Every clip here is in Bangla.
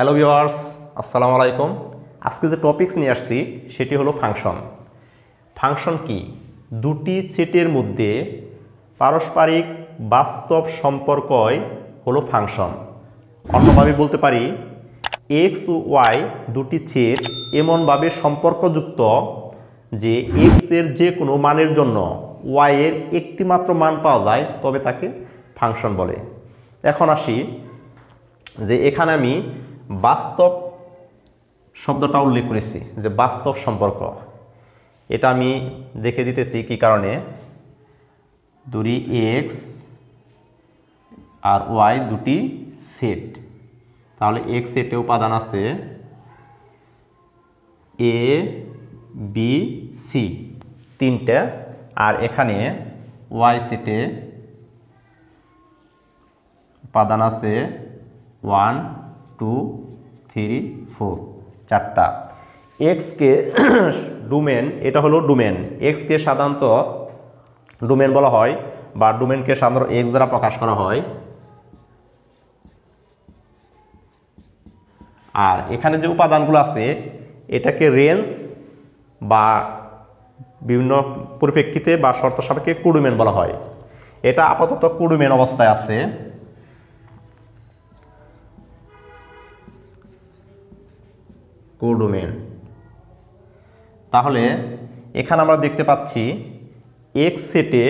হ্যালো ভিউয়ার্স, আসসালামু আলাইকুম। আজকে যে টপিকস নিয়ে আসছি সেটি হলো ফাংশন। ফাংশন কি? দুটি সেটের মধ্যে পারস্পরিক বাস্তব সম্পর্কই হলো ফাংশন। অন্যভাবে বলতে পারি, এক্স ও ওয়াই দুটি সেট এমনভাবে সম্পর্কযুক্ত যে এক্স এর যে কোনো মানের জন্য ওয়াই এর একটি মাত্র মান পাওয়া যায়, তবে তাকে ফাংশন বলে। এখন আসি যে এখানে আমি বাস্তব শব্দটা উল্লেখ করেছি, যে বাস্তব সম্পর্ক। এটা আমি দেখে দিতেছি কি কারণে। ধরি এক্স আর ওয়াই দুটি সেট, তাহলে এক্স সেটে উপাদান আছে এ বি সি তিনটা, আর এখানে ওয়াই সেটে উপাদান আছে 1 2 3 4 চারটা। এক্সকে ডোমেন, এটা হলো ডোমেন। এক্সকে সাধারণত ডোমেন বলা হয়, বা ডোমেনকে সাধারণত এক্স দ্বারা প্রকাশ করা হয়। আর এখানে যে উপাদানগুলো আছে এটাকে রেঞ্জ বা বিভিন্ন পরিপ্রেক্ষিতে বা শর্ত সাপেক্ষে কোডোমেন বলা হয়। এটা আপাতত কোডোমেন অবস্থায় আছে। কোডোমেন। তাহলে এখানে আমরা দেখতে পাচ্ছি এক্স সেটে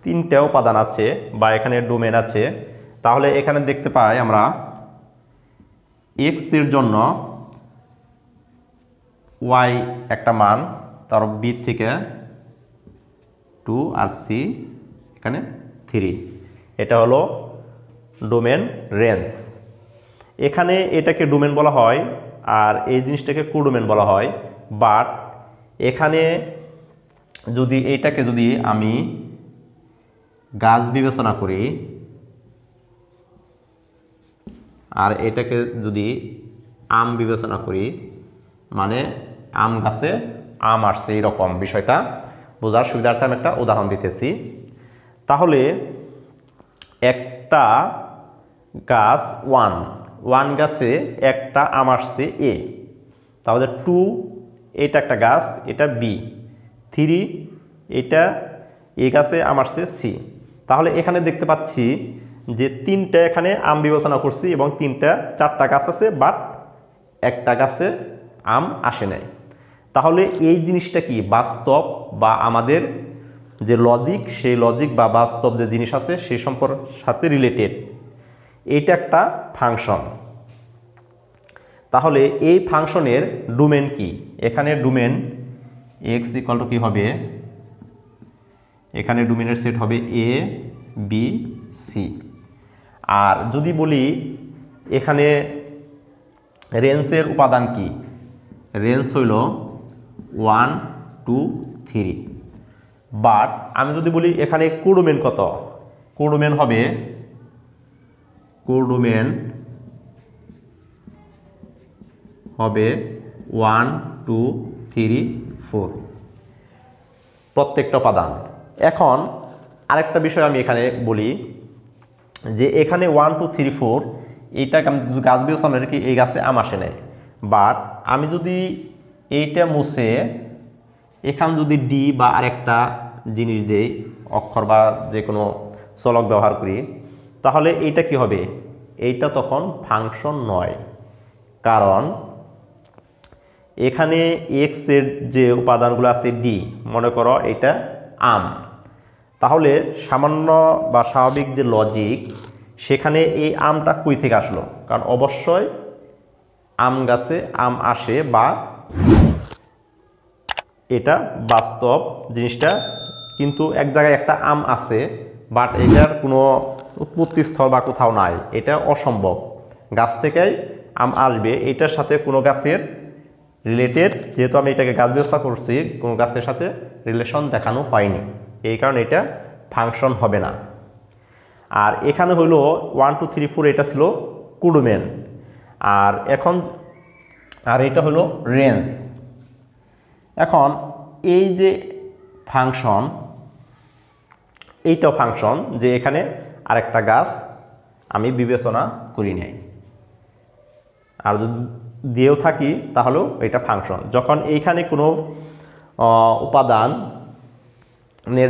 তিনটা উপাদান আছে বা এখানে ডোমেন আছে। তাহলে এখানে দেখতে পাই আমরা এক্স এর জন্য ওয়াই একটা মান, তার বি থেকে 2 আর সি এখানে 3, এটা হলো ডোমেন রেঞ্জ। এখানে এটাকে ডোমেন বলা হয় আর এই জিনিসটাকে কোডোমেন বলা হয়। বাট এখানে যদি এইটাকে যদি আমি গাছ বিবেচনা করি আর এটাকে যদি আম বিবেচনা করি, মানে আম গাছে আম আসছে, এইরকম বিষয়টা বোঝার সুবিধার্থে আমি একটা উদাহরণ দিতেছি। তাহলে একটা গাছ ওয়ান গাছে একটা আম আসছে এ, তাহলে 2 এটা একটা গাছ, এটা বি, 3 এটা এ গাছে আম আসছে সি। তাহলে এখানে দেখতে পাচ্ছি যে তিনটা এখানে আম বিবেচনা করছি এবং চারটা গাছ আছে, বাট একটা গাছে আম আসে নাই। তাহলে এই জিনিসটা কি বাস্তব বা আমাদের যে লজিক, সেই লজিক বা বাস্তব যে জিনিস আছে সেই সম্পর্কের সাথে রিলেটেড। এইটা একটা ফাংশন। তাহলে এই ফাংশনের ডোমেন কি? এখানে ডোমেন এক্স ইকুয়াল টু কি হবে, এখানে ডোমেনের সেট হবে এ বি সি। আর যদি বলি এখানে রেঞ্জের উপাদান কি, রেঞ্জ হইল 1 2 3। বাট আমি যদি বলি এখানে কোডোমেন কত, কোডোমেন হবে 1 2 3 4 প্রত্যেকটা উপাদান। এখন আরেকটা বিষয় আমি এখানে বলি যে এখানে 1 2 3 4 এইটাকে আমি গাছ বিবেচনা রেখে এই গাছে আম আসে নাই। বাট আমি যদি এইটা মুছে এখানে যদি ডি বা আরেকটা জিনিস দেই, অক্ষর বা যে কোনো চলক ব্যবহার করি, তাহলে এইটা কি হবে? এইটা তখন ফাংশন নয়। কারণ এখানে এক্স এর যে উপাদানগুলো আছে ডি, মনে করো এটা আম, তাহলে সামান্য বা স্বাভাবিক যে লজিক, সেখানে এই আমটা কই থেকে আসলো? কারণ অবশ্যই আম গাছে আম আসে, বা এটা বাস্তব জিনিসটা। কিন্তু এক জায়গায় একটা আম আছে, বাট এটার কোনো উৎপত্তিস্থল বা কোথাও নাই, এটা অসম্ভব। গাছ থেকেই আম আসবে, এটার সাথে কোনো গাছের রিলেটেড, যেহেতু আমি এটাকে গাছ ব্যবস্থা করছি, কোনো গাছের সাথে রিলেশন দেখানো হয়নি, এই কারণে এটা ফাংশন হবে না। আর এখানে হলো 1 2 3 4 এটা ছিল কোডোমেন, আর এটা হলো রেঞ্জ। এখন এই যে ফাংশন, এইটাও ফাংশন, যে এখানে আরেকটা গাছ আমি বিবেচনা করি নাই। আর যদি দিয়েও থাকি তাহলেও এটা ফাংশন। যখন এইখানে কোনো উপাদানের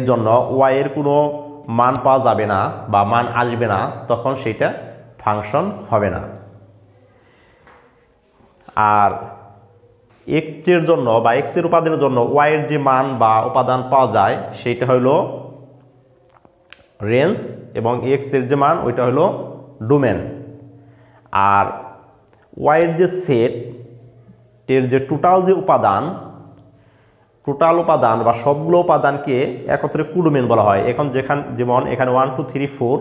জন্য ওয়াই এর কোনো মান পাওয়া যাবে না বা মান আসবে না, তখন সেটা ফাংশন হবে না। আর এক্স এর জন্য বা এক্স এর উপাদানের জন্য ওয়াই এর যে মান বা উপাদান পাওয়া যায় সেটা হলো রেঞ্জ, এবং এক্স এর যে মান ওইটা হলো ডোমেন। আর ওয়াই এর যে সেট এর যে টোটাল উপাদান বা সবগুলো উপাদানকে একত্রে কোডোমেন বলা হয়। এখন যেমন এখানে 1 2 3 4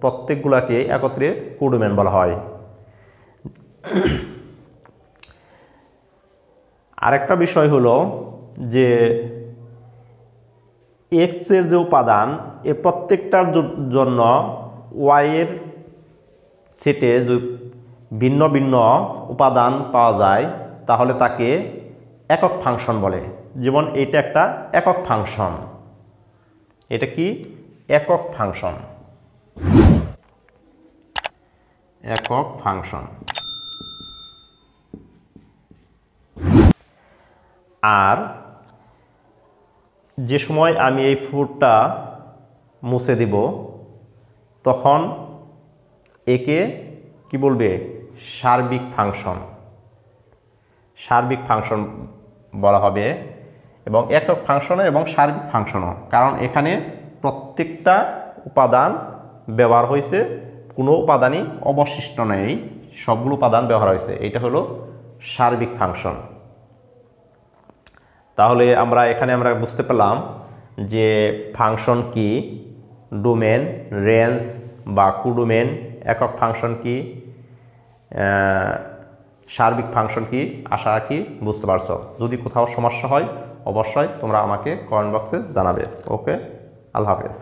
প্রত্যেকগুলোকে একত্রে কোডোমেন বলা হয়। আরেকটা বিষয় হলো যে এক্স এর যে উপাদান এ প্রত্যেকটার জন্য ওয়াই এর সেটে যে ভিন্ন ভিন্ন উপাদান পাওয়া যায় তাহলে তাকে একক ফাংশন বলে। যেমন এটা একটা একক ফাংশন। এটা কি একক ফাংশন? একক ফাংশন। আর যে সময় আমি এই ফুডটা মুছে দিব তখন একে কি বলবে? সার্বিক ফাংশন বলা হবে। এবং একক ফাংশনও এবং সার্বিক ফাংশনও, কারণ এখানে প্রত্যেকটা উপাদান ব্যবহার হয়েছে, কোনো উপাদানই অবশিষ্ট নেই, সবগুলো উপাদান ব্যবহার হয়েছে। এটা হলো সার্বিক ফাংশন। তাহলে আমরা বুঝতে পারলাম যে ফাংশন কি, ডোমেন, রেঞ্জ বা কোডোমেন, একক ফাংশন কি, সার্বিক ফাংশন কি। আশা রাখি বুঝতে পারছো। যদি কোথাও সমস্যা হয় অবশ্যই তোমরা আমাকে কমেন্ট বক্সে জানাবে। ওকে, আল্লাহ হাফেজ।